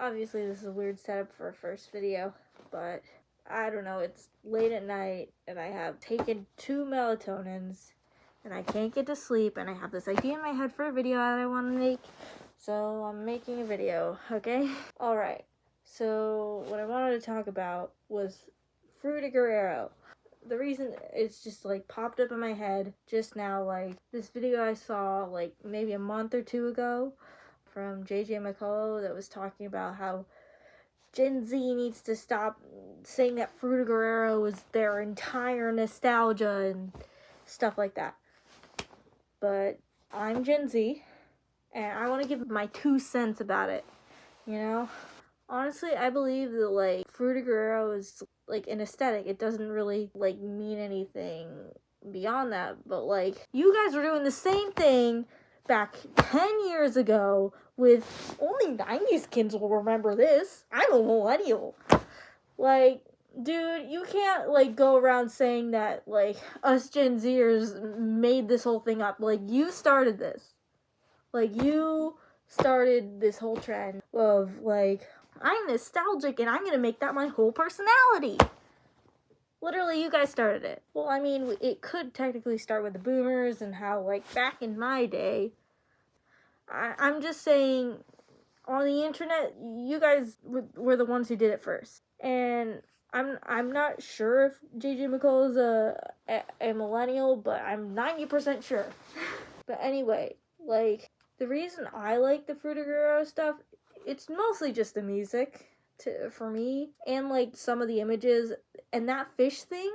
Obviously this is a weird setup for a first video, but I don't know, it's late at night and I have taken 2 melatonins and I can't get to sleep and I have this idea in my head for a video that I want to make, so I'm making a video, okay? Alright, so what I wanted to talk about was frutiger aero. The reason it's just like popped up in my head just now, like this video I saw like maybe a month or two ago from JJ McCullough that was talking about how Gen Z needs to stop saying that frutiger aero is their entire nostalgia and stuff like that. But I'm Gen Z and I want to give my 2 cents about it, you know? Honestly, I believe that like frutiger aero is like an aesthetic. It doesn't really like mean anything beyond that, but like you guys were doing the same thing back 10 years ago with only 90s kids will remember this. I'm a millennial. Like, dude, you can't like go around saying that like us Gen Zers made this whole thing up. Like, you started this. Like, you started this whole trend of like, I'm nostalgic and I'm gonna make that my whole personality. Literally, you guys started it. Well, I mean, it could technically start with the boomers and how, like, back in my day, I'm just saying, on the internet, you guys were the ones who did it first. And I'm not sure if JJ McCullough is a millennial, but I'm 90% sure. But anyway, like, the reason I like the frutiger aero stuff, it's mostly just the music for me, and like some of the images, and that fish thing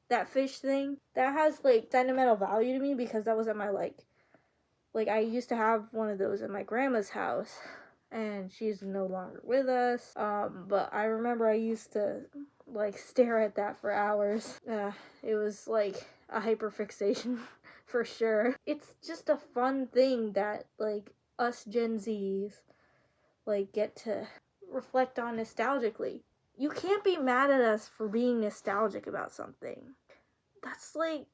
that has like sentimental value to me because that was at my like I used to have one of those at my grandma's house and she's no longer with us, but I remember I used to like stare at that for hours. It was like a hyperfixation for sure. It's just a fun thing that like us Gen Zs like get to reflect on nostalgically. You can't be mad at us for being nostalgic about something. That's like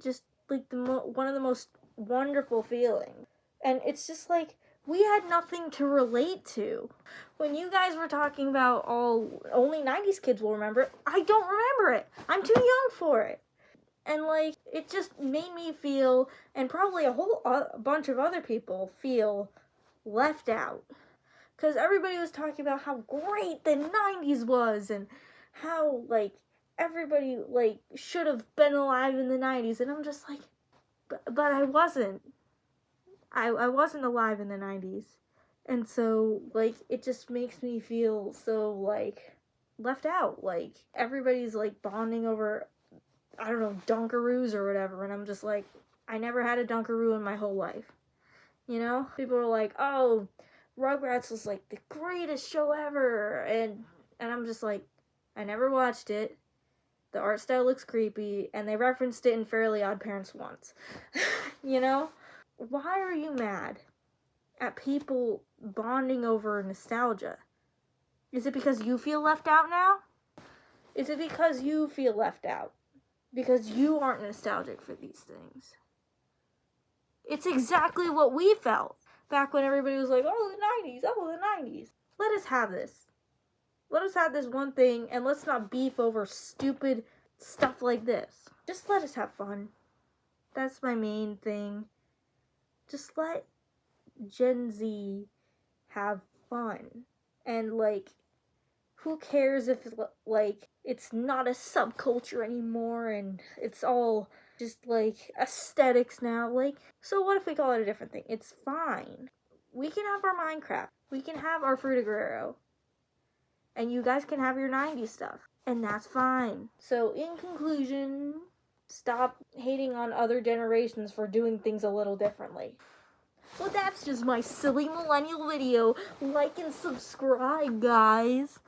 just like one of the most wonderful feelings. And it's just like we had nothing to relate to. When you guys were talking about only 90s kids will remember it, I don't remember it. I'm too young for it. And like it just made me feel, and probably a whole bunch of other people feel, left out. Because everybody was talking about how great the 90s was and how, like, everybody, like, should have been alive in the 90s. And I'm just like, but I wasn't. I wasn't alive in the 90s. And so, like, it just makes me feel so, like, left out. Like, everybody's, like, bonding over, I don't know, Dunkaroos or whatever. And I'm just like, I never had a Dunkaroo in my whole life. You know? People are like, oh, Rugrats was like the greatest show ever, and I'm just like, I never watched it. The art style looks creepy, and they referenced it in Fairly Odd Parents once. You know? Why are you mad at people bonding over nostalgia? Is it because you feel left out now? Is it because you feel left out? Because you aren't nostalgic for these things? It's exactly what we felt back when everybody was like, oh, the 90s, oh, the 90s. Let us have this. Let us have this one thing, and let's not beef over stupid stuff like this. Just let us have fun. That's my main thing. Just let Gen Z have fun. And, like, who cares if, like, it's not a subculture anymore, and it's all just, like, aesthetics now. Like, so what if we call it a different thing? It's fine. We can have our Minecraft. We can have our frutiger aero. And you guys can have your 90s stuff. And that's fine. So, in conclusion, stop hating on other generations for doing things a little differently. Well, that's just my silly millennial video. Like and subscribe, guys.